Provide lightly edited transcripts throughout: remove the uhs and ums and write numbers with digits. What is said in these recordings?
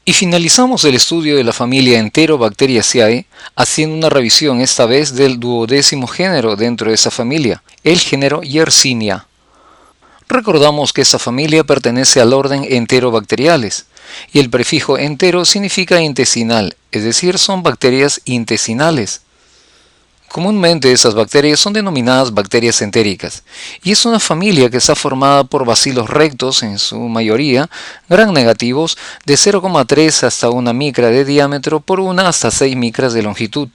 Y finalizamos el estudio de la familia Enterobacteriaceae haciendo una revisión esta vez del 12º género dentro de esa familia, el género Yersinia. Recordamos que esta familia pertenece al orden Enterobacteriales y el prefijo entero significa intestinal, es decir, son bacterias intestinales. Comúnmente esas bacterias son denominadas bacterias entéricas y es una familia que está formada por bacilos rectos en su mayoría, gram negativos de 0,3 hasta 1 micra de diámetro por 1 hasta 6 micras de longitud.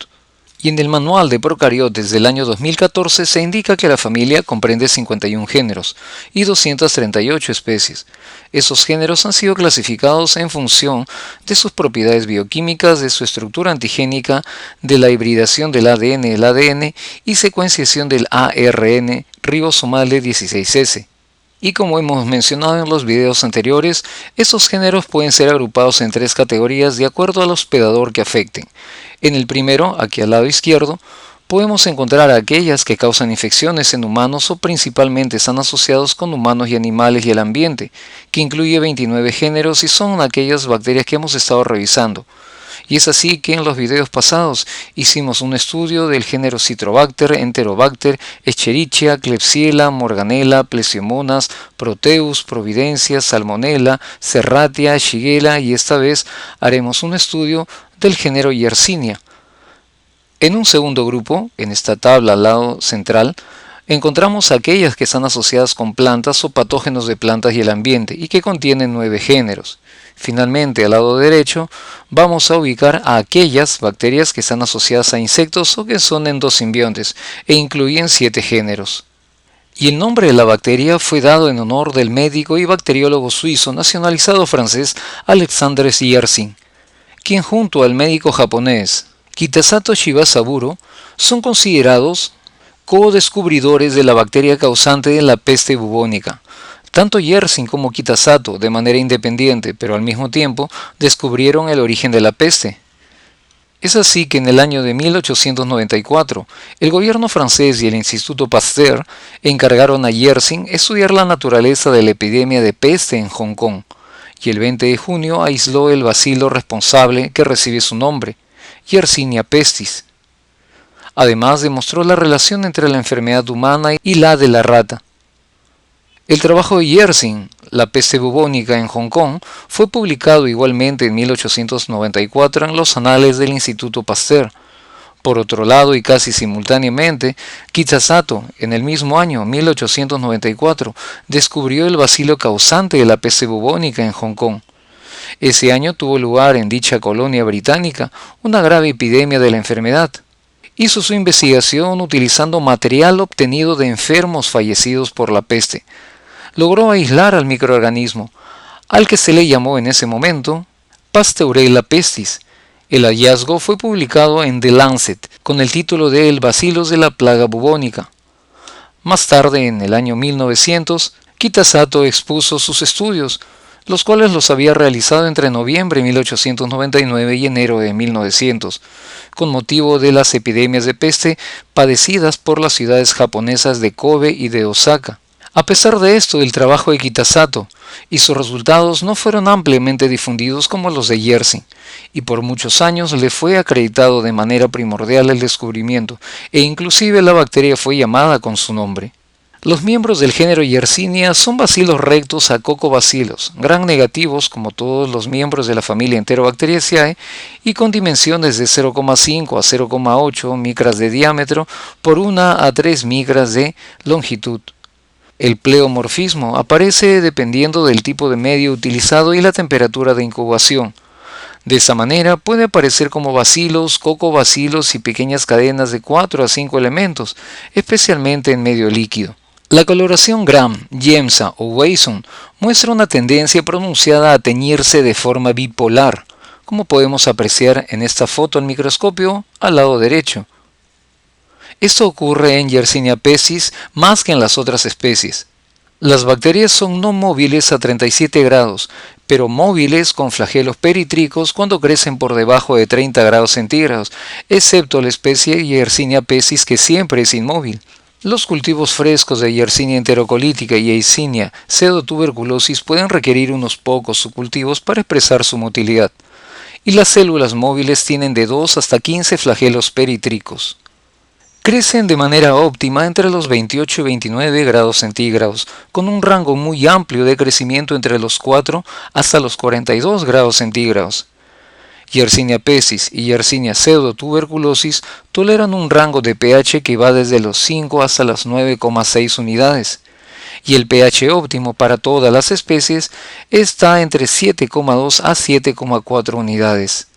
Y en el manual de procariotes del año 2014 se indica que la familia comprende 51 géneros y 238 especies. Esos géneros han sido clasificados en función de sus propiedades bioquímicas, de su estructura antigénica, de la hibridación del ADN y secuenciación del ARN ribosomal de 16S. Y como hemos mencionado en los videos anteriores, estos géneros pueden ser agrupados en 3 categorías de acuerdo al hospedador que afecten. En el primero, aquí al lado izquierdo, podemos encontrar aquellas que causan infecciones en humanos o principalmente están asociados con humanos y animales y el ambiente, que incluye 29 géneros y son aquellas bacterias que hemos estado revisando. Y es así que en los videos pasados hicimos un estudio del género Citrobacter, Enterobacter, Escherichia, Klebsiella, Morganella, Plesiomonas, Proteus, Providencia, Salmonella, Serratia, Shigella y esta vez haremos un estudio del género Yersinia. En un segundo grupo, en esta tabla al lado central, encontramos aquellas que están asociadas con plantas o patógenos de plantas y el ambiente y que contienen 9 géneros. Finalmente, al lado derecho, vamos a ubicar a aquellas bacterias que están asociadas a insectos o que son endosimbiontes e incluyen 7 géneros. Y el nombre de la bacteria fue dado en honor del médico y bacteriólogo suizo nacionalizado francés Alexandre Yersin, quien junto al médico japonés Kitasato Shibasaburo son considerados co-descubridores de la bacteria causante de la peste bubónica. Tanto Yersin como Kitasato, de manera independiente, pero al mismo tiempo, descubrieron el origen de la peste. Es así que en el año de 1894, el gobierno francés y el Instituto Pasteur encargaron a Yersin estudiar la naturaleza de la epidemia de peste en Hong Kong, y el 20 de junio aisló el bacilo responsable que recibe su nombre, Yersinia pestis. Además demostró la relación entre la enfermedad humana y la de la rata. El trabajo de Yersin, La peste bubónica en Hong Kong, fue publicado igualmente en 1894 en los Anales del Instituto Pasteur. Por otro lado, y casi simultáneamente, Kitasato, en el mismo año, 1894, descubrió el bacilo causante de la peste bubónica en Hong Kong. Ese año tuvo lugar en dicha colonia británica una grave epidemia de la enfermedad. Hizo su investigación utilizando material obtenido de enfermos fallecidos por la peste. Logró aislar al microorganismo, al que se le llamó en ese momento Pasteurella pestis. El hallazgo fue publicado en The Lancet con el título de El Bacillus de la plaga bubónica. Más tarde, en el año 1900, Kitasato expuso sus estudios, los cuales los había realizado entre noviembre de 1899 y enero de 1900, con motivo de las epidemias de peste padecidas por las ciudades japonesas de Kobe y de Osaka. A pesar de esto, el trabajo de Kitasato y sus resultados no fueron ampliamente difundidos como los de Yersin, y por muchos años le fue acreditado de manera primordial el descubrimiento, e inclusive la bacteria fue llamada con su nombre. Los miembros del género Yersinia son bacilos rectos a cocobacilos, gram negativos como todos los miembros de la familia Enterobacteriaceae y con dimensiones de 0,5 a 0,8 micras de diámetro por 1 a 3 micras de longitud. El pleomorfismo aparece dependiendo del tipo de medio utilizado y la temperatura de incubación. De esa manera puede aparecer como bacilos, cocobacilos y pequeñas cadenas de 4 a 5 elementos, especialmente en medio líquido. La coloración Gram, Giemsa o Wasson muestra una tendencia pronunciada a teñirse de forma bipolar, como podemos apreciar en esta foto al microscopio al lado derecho. Esto ocurre en Yersinia pestis más que en las otras especies. Las bacterias son no móviles a 37 grados, pero móviles con flagelos peritricos cuando crecen por debajo de 30 grados centígrados, excepto la especie Yersinia pestis que siempre es inmóvil. Los cultivos frescos de Yersinia enterocolítica y Yersinia pseudotuberculosis pueden requerir unos pocos subcultivos para expresar su motilidad, y las células móviles tienen de 2 hasta 15 flagelos peritricos. Crecen de manera óptima entre los 28 y 29 grados centígrados, con un rango muy amplio de crecimiento entre los 4 hasta los 42 grados centígrados. Yersinia pestis y Yersinia pseudotuberculosis toleran un rango de pH que va desde los 5 hasta las 9,6 unidades, y el pH óptimo para todas las especies está entre 7,2 a 7,4 unidades.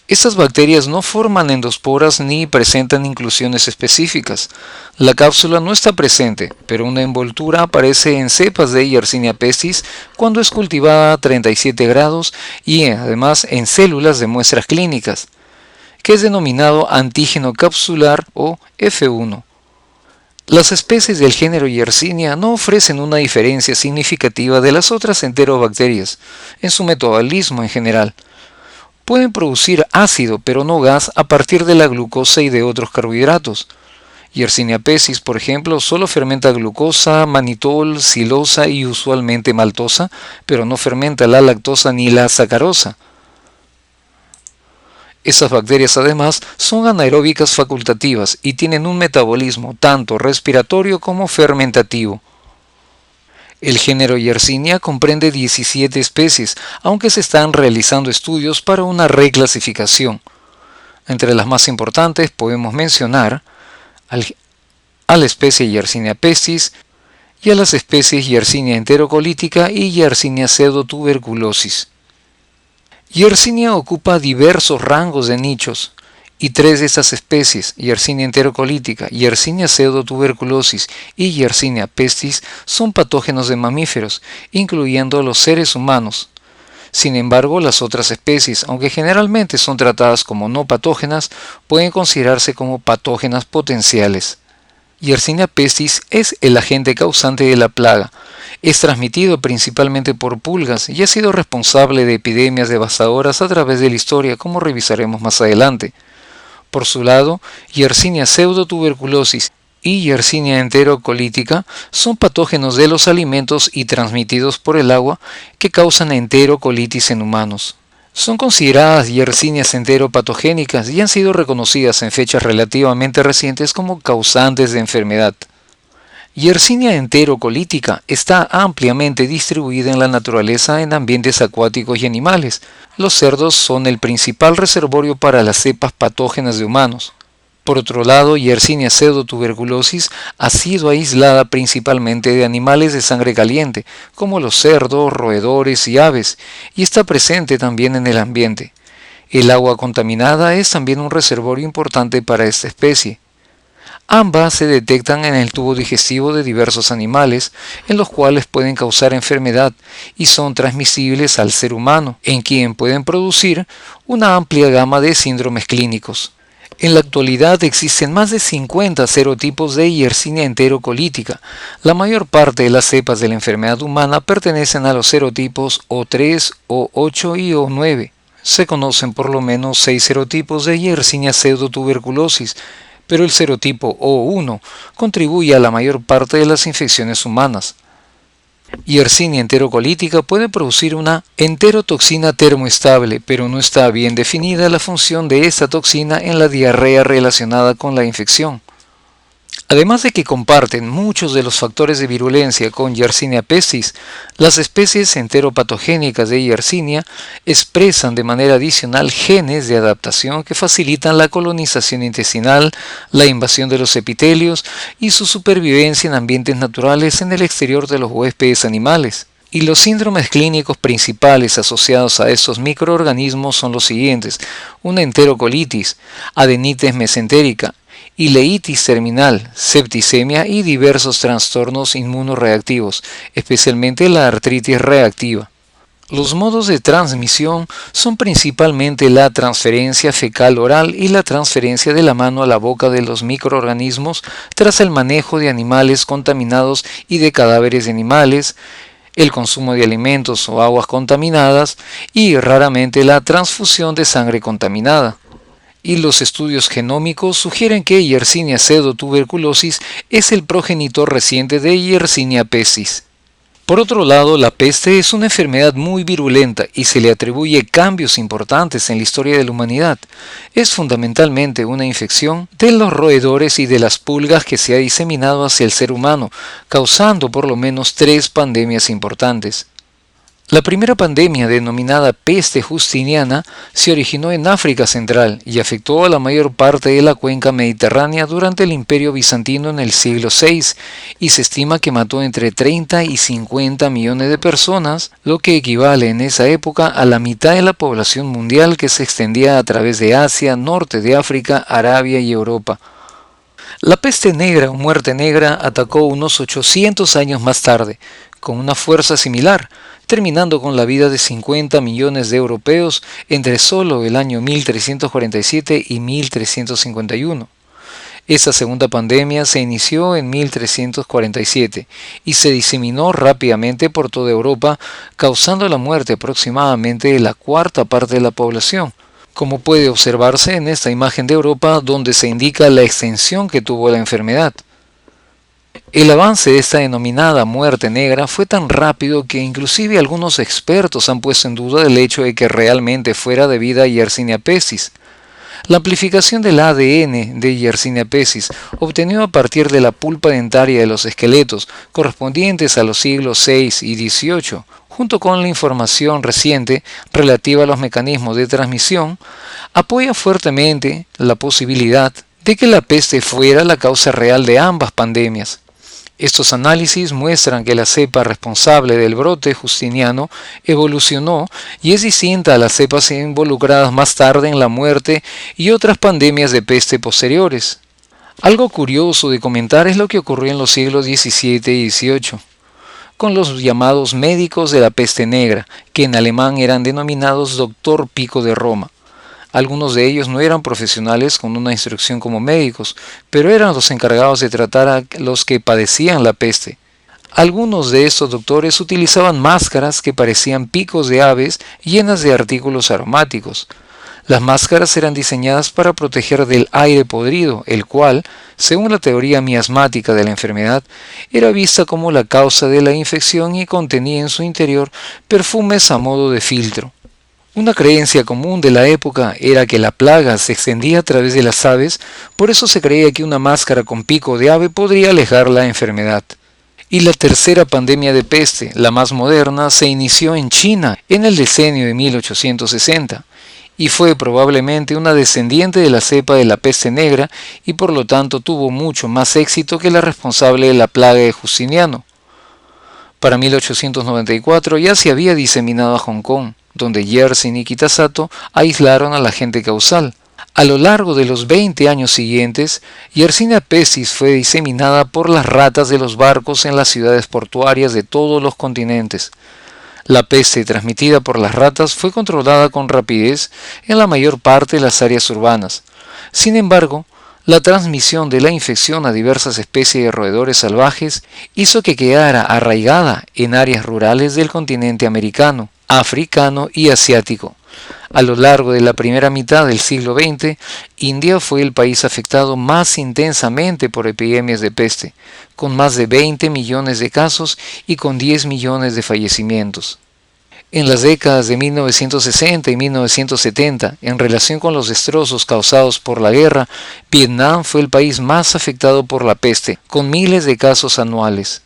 Estas bacterias no forman endosporas ni presentan inclusiones específicas. La cápsula no está presente, pero una envoltura aparece en cepas de Yersinia pestis cuando es cultivada a 37 grados y además en células de muestras clínicas, que es denominado antígeno capsular o F1. Las especies del género Yersinia no ofrecen una diferencia significativa de las otras enterobacterias en su metabolismo en general. Pueden producir ácido, pero no gas, a partir de la glucosa y de otros carbohidratos. Yersinia pestis, por ejemplo, solo fermenta glucosa, manitol, silosa y usualmente maltosa, pero no fermenta la lactosa ni la sacarosa. Estas bacterias además son anaeróbicas facultativas y tienen un metabolismo tanto respiratorio como fermentativo. El género Yersinia comprende 17 especies, aunque se están realizando estudios para una reclasificación. Entre las más importantes podemos mencionar a la especie Yersinia pestis y a las especies Yersinia enterocolítica y Yersinia pseudotuberculosis. Yersinia ocupa diversos rangos de nichos, y 3 de estas especies, Yersinia enterocolítica, Yersinia pseudotuberculosis y Yersinia pestis, son patógenos de mamíferos, incluyendo a los seres humanos. Sin embargo, las otras especies, aunque generalmente son tratadas como no patógenas, pueden considerarse como patógenas potenciales. Yersinia pestis es el agente causante de la plaga. Es transmitido principalmente por pulgas y ha sido responsable de epidemias devastadoras a través de la historia, como revisaremos más adelante. Por su lado, Yersinia pseudotuberculosis y Yersinia enterocolítica son patógenos de los alimentos y transmitidos por el agua que causan enterocolitis en humanos. Son consideradas Yersinias enteropatogénicas y han sido reconocidas en fechas relativamente recientes como causantes de enfermedad. Yersinia enterocolítica está ampliamente distribuida en la naturaleza en ambientes acuáticos y animales. Los cerdos son el principal reservorio para las cepas patógenas de humanos. Por otro lado, Yersinia pseudotuberculosis ha sido aislada principalmente de animales de sangre caliente, como los cerdos, roedores y aves, y está presente también en el ambiente. El agua contaminada es también un reservorio importante para esta especie. Ambas se detectan en el tubo digestivo de diversos animales, en los cuales pueden causar enfermedad y son transmisibles al ser humano, en quien pueden producir una amplia gama de síndromes clínicos. En la actualidad existen más de 50 serotipos de Yersinia enterocolítica. La mayor parte de las cepas de la enfermedad humana pertenecen a los serotipos O3, O8 y O9. Se conocen por lo menos 6 serotipos de Yersinia pseudotuberculosis, pero el serotipo O1 contribuye a la mayor parte de las infecciones humanas. Yersinia enterocolítica puede producir una enterotoxina termoestable, pero no está bien definida la función de esta toxina en la diarrea relacionada con la infección. Además de que comparten muchos de los factores de virulencia con Yersinia pestis, las especies enteropatogénicas de Yersinia expresan de manera adicional genes de adaptación que facilitan la colonización intestinal, la invasión de los epitelios y su supervivencia en ambientes naturales en el exterior de los huéspedes animales. Y los síndromes clínicos principales asociados a estos microorganismos son los siguientes: una enterocolitis, adenitis mesentérica, ileitis terminal, septicemia y diversos trastornos inmunoreactivos, especialmente la artritis reactiva. Los modos de transmisión son principalmente la transferencia fecal oral y la transferencia de la mano a la boca de los microorganismos tras el manejo de animales contaminados y de cadáveres de animales, el consumo de alimentos o aguas contaminadas y raramente la transfusión de sangre contaminada. y los estudios genómicos sugieren que Yersinia pseudotuberculosis es el progenitor reciente de Yersinia pestis. Por otro lado, la peste es una enfermedad muy virulenta y se le atribuye cambios importantes en la historia de la humanidad. Es fundamentalmente una infección de los roedores y de las pulgas que se ha diseminado hacia el ser humano, causando por lo menos 3 pandemias importantes. La primera pandemia, denominada peste justiniana, se originó en África Central y afectó a la mayor parte de la cuenca mediterránea durante el Imperio Bizantino en el siglo VI, y se estima que mató entre 30 y 50 millones de personas, lo que equivale en esa época a la mitad de la población mundial, que se extendía a través de Asia, norte de África, Arabia y Europa. La peste negra o muerte negra atacó unos 800 años más tarde, con una fuerza similar, terminando con la vida de 50 millones de europeos entre solo el año 1347 y 1351. Esa segunda pandemia se inició en 1347 y se diseminó rápidamente por toda Europa, causando la muerte aproximadamente de la cuarta parte de la población, como puede observarse en esta imagen de Europa, donde se indica la extensión que tuvo la enfermedad. El avance de esta denominada muerte negra fue tan rápido que inclusive algunos expertos han puesto en duda el hecho de que realmente fuera debida a Yersinia pestis. La amplificación del ADN de Yersinia pestis, obtenido a partir de la pulpa dentaria de los esqueletos correspondientes a los siglos VI y XVIII, junto con la información reciente relativa a los mecanismos de transmisión, apoya fuertemente la posibilidad de que la peste fuera la causa real de ambas pandemias. Estos análisis muestran que la cepa responsable del brote justiniano evolucionó y es distinta a las cepas involucradas más tarde en la muerte y otras pandemias de peste posteriores. Algo curioso de comentar es lo que ocurrió en los siglos XVII y XVIII, con los llamados médicos de la peste negra, que en alemán eran denominados Doctor Pico de Roma. Algunos de ellos no eran profesionales con una instrucción como médicos, pero eran los encargados de tratar a los que padecían la peste. Algunos de estos doctores utilizaban máscaras que parecían picos de aves llenas de artículos aromáticos. Las máscaras eran diseñadas para proteger del aire podrido, el cual, según la teoría miasmática de la enfermedad, era vista como la causa de la infección y contenía en su interior perfumes a modo de filtro. Una creencia común de la época era que la plaga se extendía a través de las aves, por eso se creía que una máscara con pico de ave podría alejar la enfermedad. Y la tercera pandemia de peste, la más moderna, se inició en China en el decenio de 1860, y fue probablemente una descendiente de la cepa de la peste negra y por lo tanto tuvo mucho más éxito que la responsable de la plaga de Justiniano. Para 1894 ya se había diseminado a Hong Kong, donde Yersin y Kitasato aislaron al agente causal. A lo largo de los 20 años siguientes, Yersinia pestis fue diseminada por las ratas de los barcos en las ciudades portuarias de todos los continentes. La peste transmitida por las ratas fue controlada con rapidez en la mayor parte de las áreas urbanas. Sin embargo, la transmisión de la infección a diversas especies de roedores salvajes hizo que quedara arraigada en áreas rurales del continente americano, africano y asiático. A lo largo de la primera mitad del siglo XX, India fue el país afectado más intensamente por epidemias de peste, con más de 20 millones de casos y con 10 millones de fallecimientos. En las décadas de 1960 y 1970, en relación con los destrozos causados por la guerra, Vietnam fue el país más afectado por la peste, con miles de casos anuales.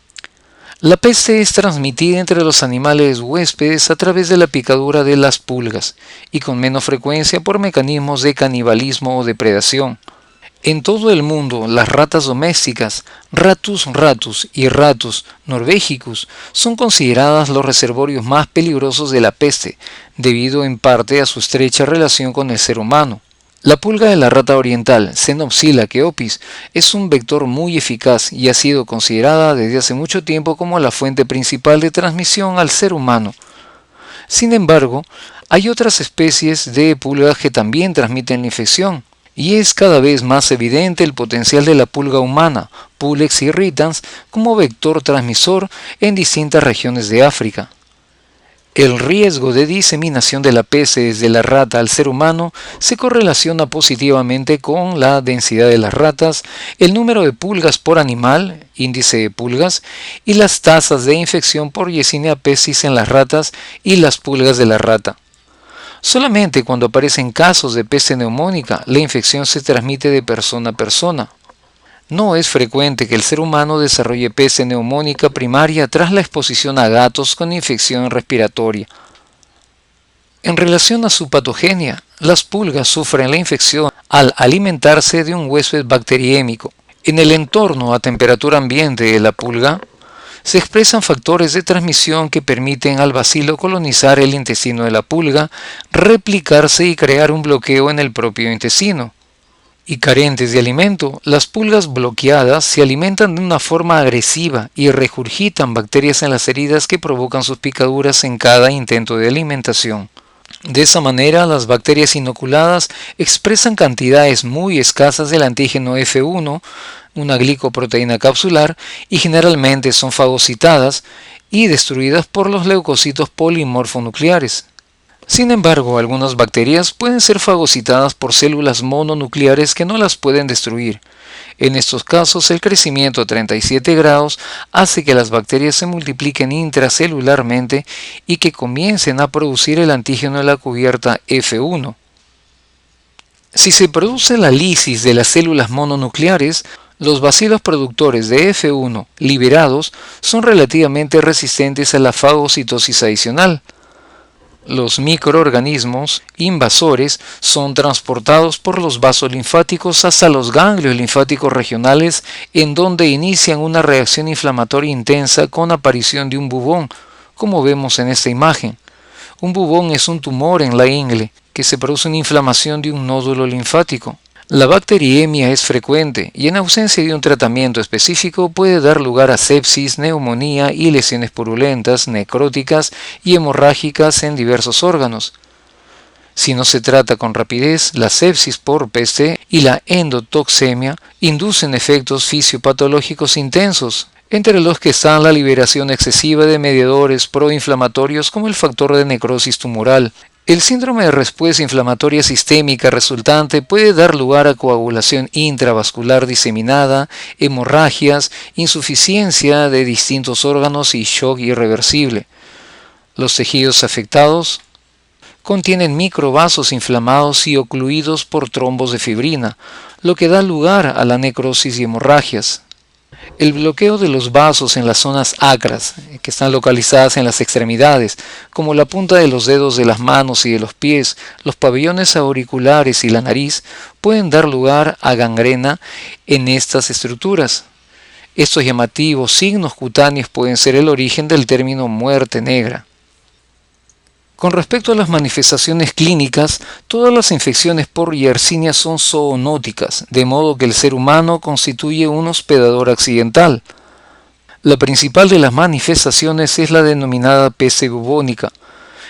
La peste es transmitida entre los animales huéspedes a través de la picadura de las pulgas, y con menos frecuencia por mecanismos de canibalismo o depredación. En todo el mundo, las ratas domésticas, Rattus ratus y Rattus norvegicus, son consideradas los reservorios más peligrosos de la peste, debido en parte a su estrecha relación con el ser humano. La pulga de la rata oriental, Xenopsila keopis, es un vector muy eficaz y ha sido considerada desde hace mucho tiempo como la fuente principal de transmisión al ser humano. Sin embargo, hay otras especies de pulgas que también transmiten la infección, y es cada vez más evidente el potencial de la pulga humana, Pulex irritans, como vector transmisor en distintas regiones de África. El riesgo de diseminación de la peste desde la rata al ser humano se correlaciona positivamente con la densidad de las ratas, el número de pulgas por animal, índice de pulgas, y las tasas de infección por Yersinia pestis en las ratas y las pulgas de la rata. Solamente cuando aparecen casos de peste neumónica, la infección se transmite de persona a persona. No es frecuente que el ser humano desarrolle peste neumónica primaria tras la exposición a gatos con infección respiratoria. En relación a su patogenia, las pulgas sufren la infección al alimentarse de un huésped bacteriémico. En el entorno a temperatura ambiente de la pulga, se expresan factores de transmisión que permiten al bacilo colonizar el intestino de la pulga, replicarse y crear un bloqueo en el propio intestino. Y carentes de alimento, las pulgas bloqueadas se alimentan de una forma agresiva y regurgitan bacterias en las heridas que provocan sus picaduras en cada intento de alimentación. De esa manera, las bacterias inoculadas expresan cantidades muy escasas del antígeno F1, una glicoproteína capsular, y generalmente son fagocitadas y destruidas por los leucocitos polimorfonucleares. Sin embargo, algunas bacterias pueden ser fagocitadas por células mononucleares que no las pueden destruir. En estos casos, el crecimiento a 37 grados hace que las bacterias se multipliquen intracelularmente y que comiencen a producir el antígeno de la cubierta F1. Si se produce la lisis de las células mononucleares, los bacilos productores de F1 liberados son relativamente resistentes a la fagocitosis adicional. Los microorganismos invasores son transportados por los vasos linfáticos hasta los ganglios linfáticos regionales, en donde inician una reacción inflamatoria intensa con aparición de un bubón, como vemos en esta imagen. Un bubón es un tumor en la ingle que se produce una inflamación de un nódulo linfático. La bacteriemia es frecuente y en ausencia de un tratamiento específico puede dar lugar a sepsis, neumonía y lesiones purulentas, necróticas y hemorrágicas en diversos órganos. Si no se trata con rapidez, la sepsis por peste y la endotoxemia inducen efectos fisiopatológicos intensos, entre los que están la liberación excesiva de mediadores proinflamatorios como el factor de necrosis tumoral. El síndrome de respuesta inflamatoria sistémica resultante puede dar lugar a coagulación intravascular diseminada, hemorragias, insuficiencia de distintos órganos y shock irreversible. Los tejidos afectados contienen microvasos inflamados y ocluidos por trombos de fibrina, lo que da lugar a la necrosis y hemorragias. El bloqueo de los vasos en las zonas acras, que están localizadas en las extremidades, como la punta de los dedos de las manos y de los pies, los pabellones auriculares y la nariz, pueden dar lugar a gangrena en estas estructuras. Estos llamativos signos cutáneos pueden ser el origen del término muerte negra. Con respecto a las manifestaciones clínicas, todas las infecciones por Yersinia son zoonóticas, de modo que el ser humano constituye un hospedador accidental. La principal de las manifestaciones es la denominada peste bubónica,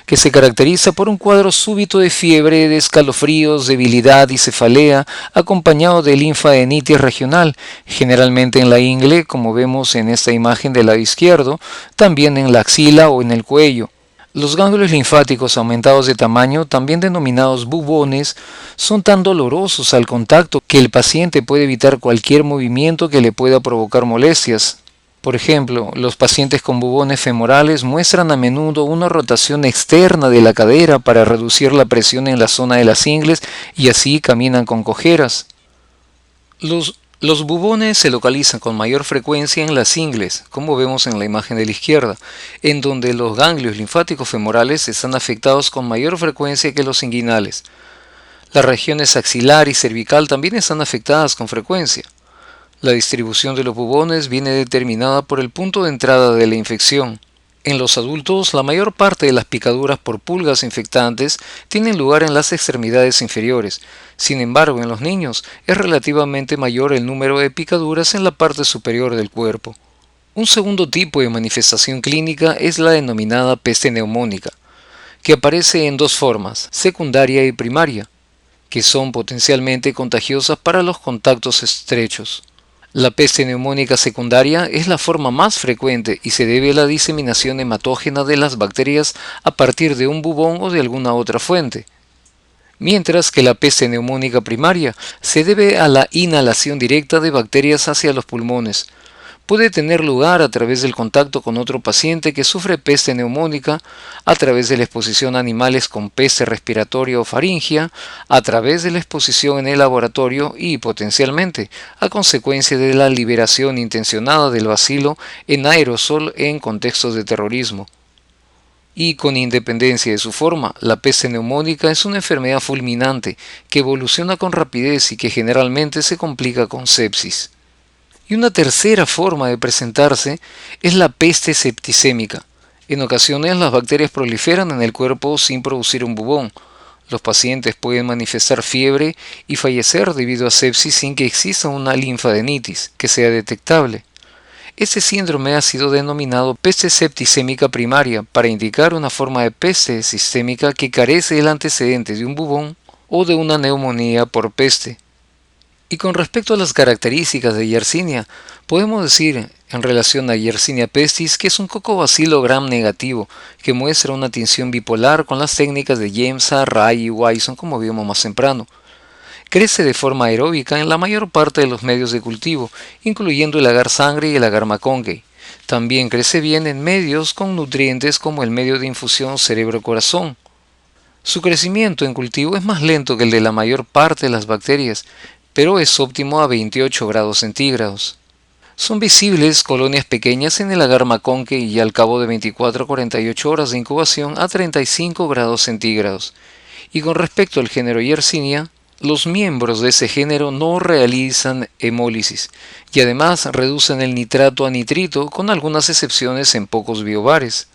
que se caracteriza por un cuadro súbito de fiebre, de escalofríos, debilidad y cefalea, acompañado de linfadenititis regional, generalmente en la ingle, como vemos en esta imagen del lado izquierdo, también en la axila o en el cuello. Los ganglios linfáticos aumentados de tamaño, también denominados bubones, son tan dolorosos al contacto que el paciente puede evitar cualquier movimiento que le pueda provocar molestias. Por ejemplo, los pacientes con bubones femorales muestran a menudo una rotación externa de la cadera para reducir la presión en la zona de las ingles y así caminan con cojeras. Los bubones se localizan con mayor frecuencia en las ingles, como vemos en la imagen de la izquierda, en donde los ganglios linfáticos femorales están afectados con mayor frecuencia que los inguinales. Las regiones axilar y cervical también están afectadas con frecuencia. La distribución de los bubones viene determinada por el punto de entrada de la infección. En los adultos, la mayor parte de las picaduras por pulgas infectantes tienen lugar en las extremidades inferiores. Sin embargo, en los niños es relativamente mayor el número de picaduras en la parte superior del cuerpo. Un segundo tipo de manifestación clínica es la denominada peste neumónica, que aparece en dos formas, secundaria y primaria, que son potencialmente contagiosas para los contactos estrechos. La peste neumónica secundaria es la forma más frecuente y se debe a la diseminación hematógena de las bacterias a partir de un bubón o de alguna otra fuente, mientras que la peste neumónica primaria se debe a la inhalación directa de bacterias hacia los pulmones. Puede tener lugar a través del contacto con otro paciente que sufre peste neumónica, a través de la exposición a animales con peste respiratoria o faringia, a través de la exposición en el laboratorio y, potencialmente, a consecuencia de la liberación intencionada del bacilo en aerosol en contextos de terrorismo. Y con independencia de su forma, la peste neumónica es una enfermedad fulminante que evoluciona con rapidez y que generalmente se complica con sepsis. Y una tercera forma de presentarse es la peste septicémica. En ocasiones las bacterias proliferan en el cuerpo sin producir un bubón. Los pacientes pueden manifestar fiebre y fallecer debido a sepsis sin que exista una linfadenitis que sea detectable. Este síndrome ha sido denominado peste septicémica primaria para indicar una forma de peste sistémica que carece del antecedente de un bubón o de una neumonía por peste. Y con respecto a las características de Yersinia, podemos decir en relación a Yersinia pestis que es un cocobacilo gram negativo que muestra una tinción bipolar con las técnicas de Yemsa, Ray y Wyson como vimos más temprano. Crece de forma aeróbica en la mayor parte de los medios de cultivo, incluyendo el agar sangre y el agar maconque. También crece bien en medios con nutrientes como el medio de infusión cerebro-corazón. Su crecimiento en cultivo es más lento que el de la mayor parte de las bacterias, pero es óptimo a 28 grados centígrados. Son visibles colonias pequeñas en el agar maconque y al cabo de 24 a 48 horas de incubación a 35 grados centígrados. Y con respecto al género Yersinia, los miembros de ese género no realizan hemólisis y además reducen el nitrato a nitrito con algunas excepciones en pocos biobares.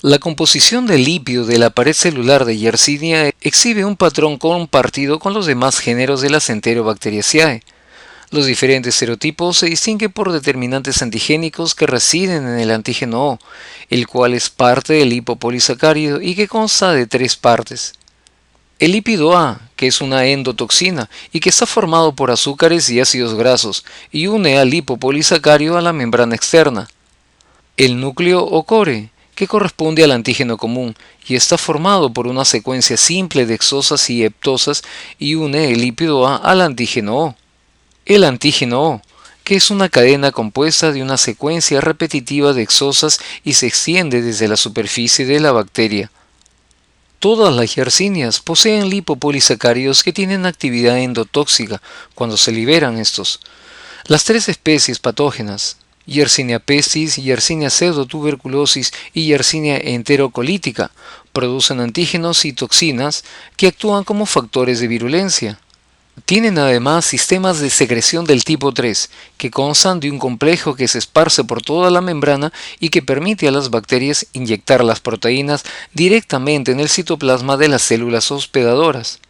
La composición del lípido de la pared celular de Yersinia exhibe un patrón compartido con los demás géneros de las Enterobacteriaceae. Los diferentes serotipos se distinguen por determinantes antigénicos que residen en el antígeno O, el cual es parte del lipopolisacárido y que consta de tres partes. El lípido A, que es una endotoxina y que está formado por azúcares y ácidos grasos, y une al lipopolisacárido a la membrana externa. El núcleo o core, que corresponde al antígeno común y está formado por una secuencia simple de exosas y heptosas y une el lípido A al antígeno O. El antígeno O, que es una cadena compuesta de una secuencia repetitiva de exosas y se extiende desde la superficie de la bacteria. Todas las yersinias poseen lipopolisacáridos que tienen actividad endotóxica cuando se liberan estos. Las tres especies patógenas, Yersinia pestis, Yersinia pseudotuberculosis y Yersinia enterocolítica, producen antígenos y toxinas que actúan como factores de virulencia. Tienen además sistemas de secreción del tipo 3, que constan de un complejo que se esparce por toda la membrana y que permite a las bacterias inyectar las proteínas directamente en el citoplasma de las células hospedadoras.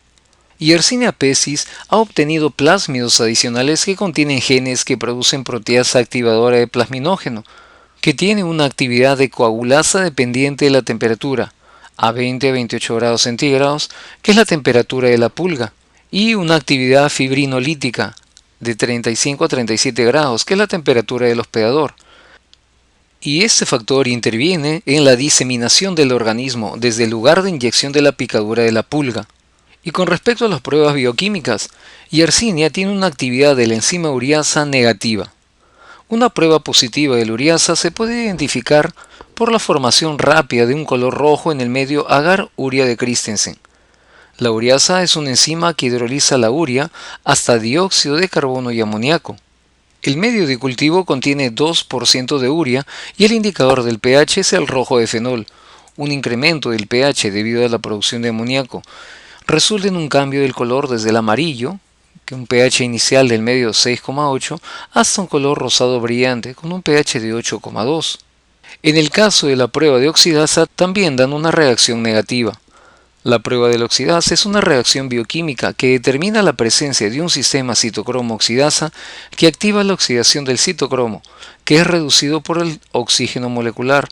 Yersinia pestis ha obtenido plásmidos adicionales que contienen genes que producen proteasa activadora de plasminógeno, que tiene una actividad de coagulasa dependiente de la temperatura, a 20 a 28 grados centígrados, que es la temperatura de la pulga, y una actividad fibrinolítica de 35 a 37 grados, que es la temperatura del hospedador. Y este factor interviene en la diseminación del organismo desde el lugar de inyección de la picadura de la pulga. Y con respecto a las pruebas bioquímicas, Yersinia tiene una actividad de la enzima ureasa negativa. Una prueba positiva de la ureasa se puede identificar por la formación rápida de un color rojo en el medio agar-urea de Christensen. La ureasa es una enzima que hidroliza la urea hasta dióxido de carbono y amoníaco. El medio de cultivo contiene 2% de urea y el indicador del pH es el rojo de fenol. Un incremento del pH debido a la producción de amoníaco resulta en un cambio del color desde el amarillo, que un pH inicial del medio 6,8, hasta un color rosado brillante con un pH de 8,2. En el caso de la prueba de oxidasa también dan una reacción negativa. La prueba de la oxidasa es una reacción bioquímica que determina la presencia de un sistema citocromo-oxidasa que activa la oxidación del citocromo, que es reducido por el oxígeno molecular.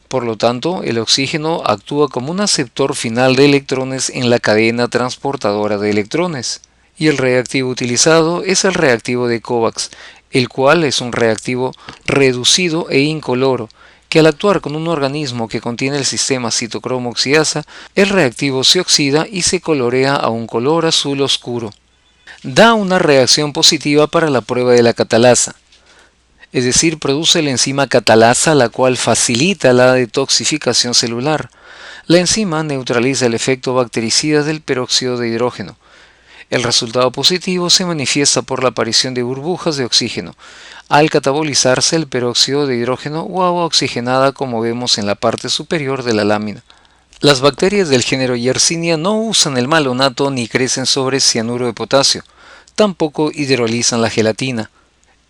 Por lo tanto, el oxígeno actúa como un aceptor final de electrones en la cadena transportadora de electrones. Y el reactivo utilizado es el reactivo de Kovacs, el cual es un reactivo reducido e incoloro, que al actuar con un organismo que contiene el sistema citocromo oxidasa, el reactivo se oxida y se colorea a un color azul oscuro. Da una reacción positiva para la prueba de la catalasa, es decir, produce la enzima catalasa, la cual facilita la detoxificación celular. La enzima neutraliza el efecto bactericida del peróxido de hidrógeno. El resultado positivo se manifiesta por la aparición de burbujas de oxígeno, al catabolizarse el peróxido de hidrógeno o agua oxigenada, como vemos en la parte superior de la lámina. Las bacterias del género Yersinia no usan el malonato ni crecen sobre cianuro de potasio, tampoco hidrolizan la gelatina.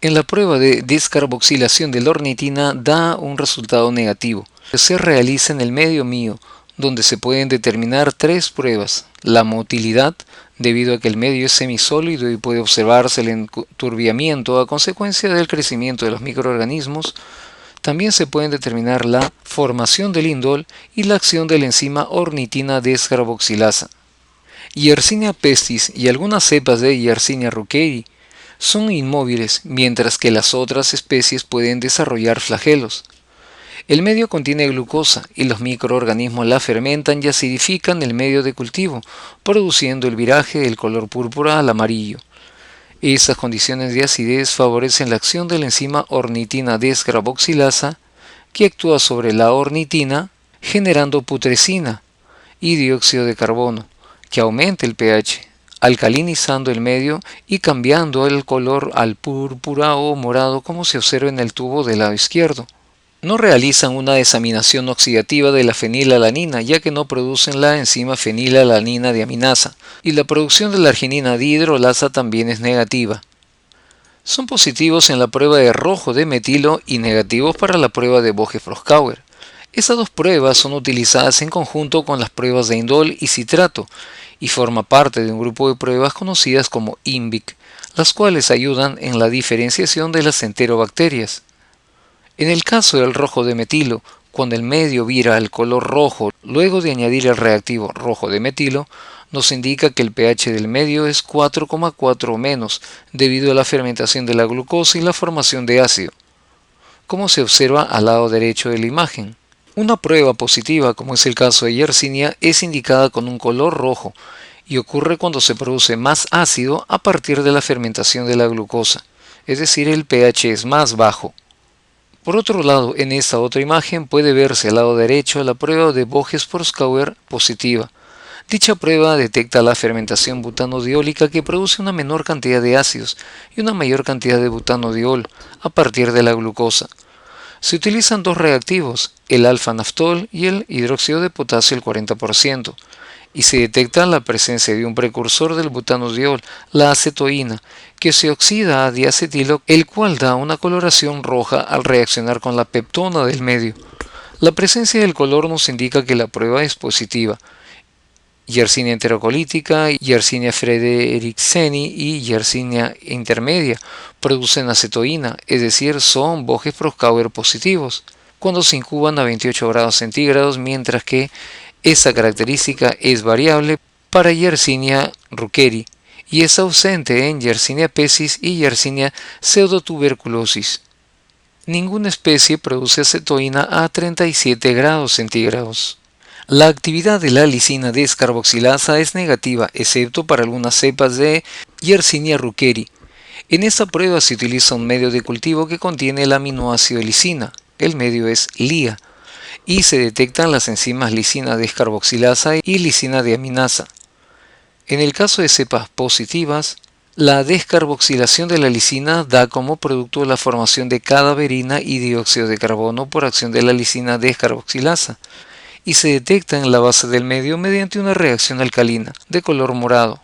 En la prueba de descarboxilación de la ornitina da un resultado negativo. Se realiza en el medio mío, donde se pueden determinar tres pruebas: la motilidad, debido a que el medio es semisólido y puede observarse el enturbiamiento a consecuencia del crecimiento de los microorganismos. También se pueden determinar la formación del indol y la acción de la enzima ornitina descarboxilasa. Yersinia pestis y algunas cepas de Yersinia ruckeri son inmóviles, mientras que las otras especies pueden desarrollar flagelos. El medio contiene glucosa y los microorganismos la fermentan y acidifican el medio de cultivo, produciendo el viraje del color púrpura al amarillo. Estas condiciones de acidez favorecen la acción de la enzima ornitina descarboxilasa, que actúa sobre la ornitina generando putrescina y dióxido de carbono, que aumenta el pH, alcalinizando el medio y cambiando el color al púrpura o morado, como se observa en el tubo del lado izquierdo. No realizan una desaminación oxidativa de la fenilalanina, ya que no producen la enzima fenilalanina deaminasa, y la producción de la arginina dihidrolasa también es negativa. Son positivos en la prueba de rojo de metilo y negativos para la prueba de Voge-Proskauer. Estas dos pruebas son utilizadas en conjunto con las pruebas de indol y citrato, y forma parte de un grupo de pruebas conocidas como INVIC, las cuales ayudan en la diferenciación de las enterobacterias. En el caso del rojo de metilo, cuando el medio vira al color rojo luego de añadir el reactivo rojo de metilo, nos indica que el pH del medio es 4,4 o menos, debido a la fermentación de la glucosa y la formación de ácido, como se observa al lado derecho de la imagen. Una prueba positiva, como es el caso de Yersinia, es indicada con un color rojo y ocurre cuando se produce más ácido a partir de la fermentación de la glucosa, es decir, el pH es más bajo. Por otro lado, en esta otra imagen puede verse al lado derecho la prueba de Voges-Proskauer positiva. Dicha prueba detecta la fermentación butanodiólica, que produce una menor cantidad de ácidos y una mayor cantidad de butanodiol a partir de la glucosa. Se utilizan dos reactivos, el alfa-naftol y el hidróxido de potasio al 40%, y se detecta la presencia de un precursor del butanodiol, la acetoína, que se oxida a diacetilo, el cual da una coloración roja al reaccionar con la peptona del medio. La presencia del color nos indica que la prueba es positiva. Yersinia enterocolítica, Yersinia frederikseni y Yersinia intermedia producen acetoína, es decir, son Voges-Proskauer positivos, cuando se incuban a 28 grados centígrados, mientras que esta característica es variable para Yersinia ruckeri y es ausente en Yersinia pestis y Yersinia pseudotuberculosis. Ninguna especie produce acetoína a 37 grados centígrados. La actividad de la lisina descarboxilasa es negativa, excepto para algunas cepas de Yersinia ruckeri. En esta prueba se utiliza un medio de cultivo que contiene el aminoácido lisina, el medio es LIA, y se detectan las enzimas lisina descarboxilasa y lisina deaminasa. En el caso de cepas positivas, la descarboxilación de la lisina da como producto la formación de cadaverina y dióxido de carbono por acción de la lisina descarboxilasa, y se detecta en la base del medio mediante una reacción alcalina de color morado.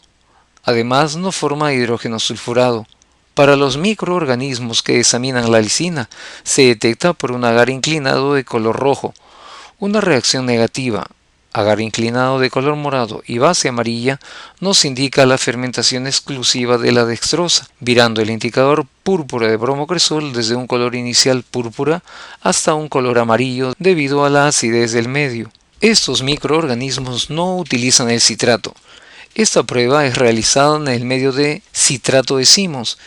Además, no forma hidrógeno sulfurado. Para los microorganismos que examinan la lisina, se detecta por un agar inclinado de color rojo, una reacción negativa, agar inclinado de color morado y base amarilla, nos indica la fermentación exclusiva de la dextrosa, virando el indicador púrpura de bromocresol desde un color inicial púrpura hasta un color amarillo debido a la acidez del medio. Estos microorganismos no utilizan el citrato. Esta prueba es realizada en el medio de citrato decimos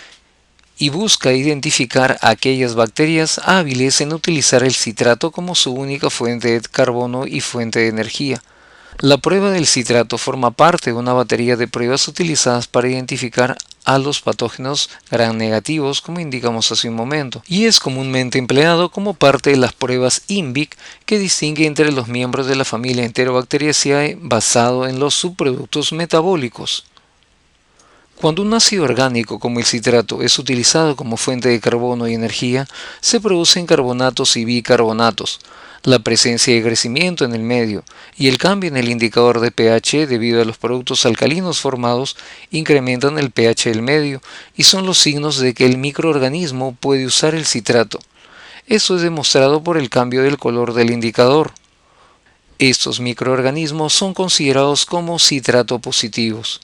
y busca identificar aquellas bacterias hábiles en utilizar el citrato como su única fuente de carbono y fuente de energía. La prueba del citrato forma parte de una batería de pruebas utilizadas para identificar a los patógenos gram negativos, como indicamos hace un momento, y es comúnmente empleado como parte de las pruebas INVIC que distingue entre los miembros de la familia Enterobacteriaceae basado en los subproductos metabólicos. Cuando un ácido orgánico como el citrato es utilizado como fuente de carbono y energía, se producen carbonatos y bicarbonatos. La presencia de crecimiento en el medio y el cambio en el indicador de pH debido a los productos alcalinos formados incrementan el pH del medio y son los signos de que el microorganismo puede usar el citrato. Eso es demostrado por el cambio del color del indicador. Estos microorganismos son considerados como citrato positivos.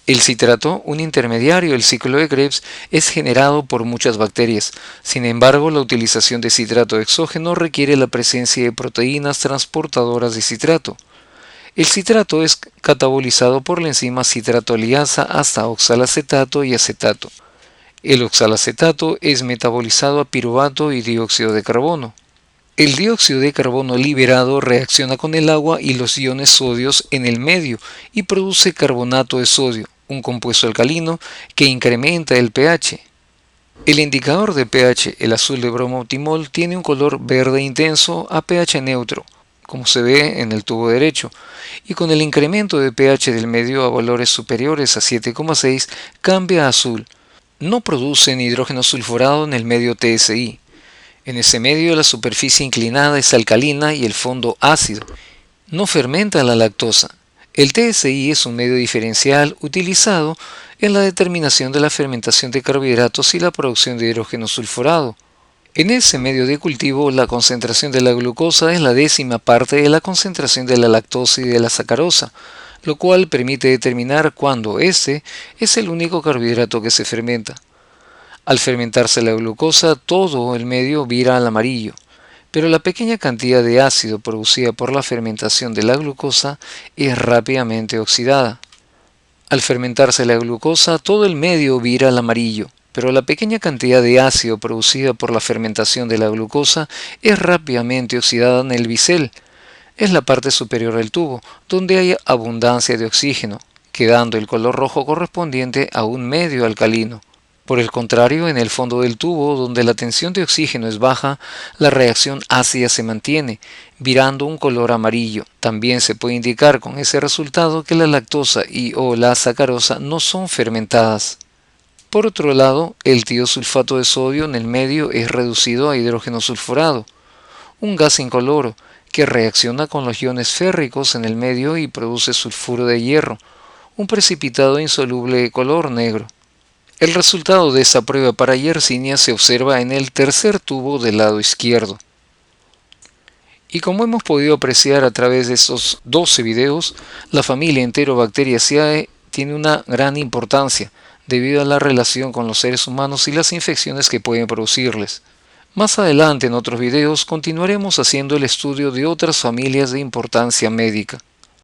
El citrato, un intermediario del ciclo de Krebs, es generado por muchas bacterias. Sin embargo, la utilización de citrato exógeno requiere la presencia de proteínas transportadoras de citrato. El citrato es catabolizado por la enzima citrato-liasa hasta oxalacetato y acetato. El oxalacetato es metabolizado a piruvato y dióxido de carbono. El dióxido de carbono liberado reacciona con el agua y los iones sodios en el medio y produce carbonato de sodio, un compuesto alcalino que incrementa el pH. El indicador de pH, el azul de bromotimol, tiene un color verde intenso a pH neutro, como se ve en el tubo derecho, y con el incremento de pH del medio a valores superiores a 7,6 cambia a azul. No producen hidrógeno sulfurado en el medio TSI. En ese medio la superficie inclinada es alcalina y el fondo ácido. No fermenta la lactosa. El TSI es un medio diferencial utilizado en la determinación de la fermentación de carbohidratos y la producción de hidrógeno sulfurado. En ese medio de cultivo, la concentración de la glucosa es la 10ª parte de la concentración de la lactosa y de la sacarosa, lo cual permite determinar cuándo este es el único carbohidrato que se fermenta. Al fermentarse la glucosa, todo el medio vira al amarillo, pero la pequeña cantidad de ácido producida por la fermentación de la glucosa es rápidamente oxidada. Al fermentarse la glucosa, todo el medio vira al amarillo, pero la pequeña cantidad de ácido producida por la fermentación de la glucosa es rápidamente oxidada en el bisel. Es la parte superior del tubo, donde hay abundancia de oxígeno, quedando el color rojo correspondiente a un medio alcalino. Por el contrario, en el fondo del tubo, donde la tensión de oxígeno es baja, la reacción ácida se mantiene, virando un color amarillo. También se puede indicar con ese resultado que la lactosa y o la sacarosa no son fermentadas. Por otro lado, el tiosulfato de sodio en el medio es reducido a hidrógeno sulfurado, un gas incoloro que reacciona con los iones férricos en el medio y produce sulfuro de hierro, un precipitado insoluble de color negro. El resultado de esta prueba para Yersinia se observa en el tercer tubo del lado izquierdo. Y como hemos podido apreciar a través de estos 12 videos, la familia Enterobacteriaceae tiene una gran importancia debido a la relación con los seres humanos y las infecciones que pueden producirles. Más adelante en otros videos continuaremos haciendo el estudio de otras familias de importancia médica.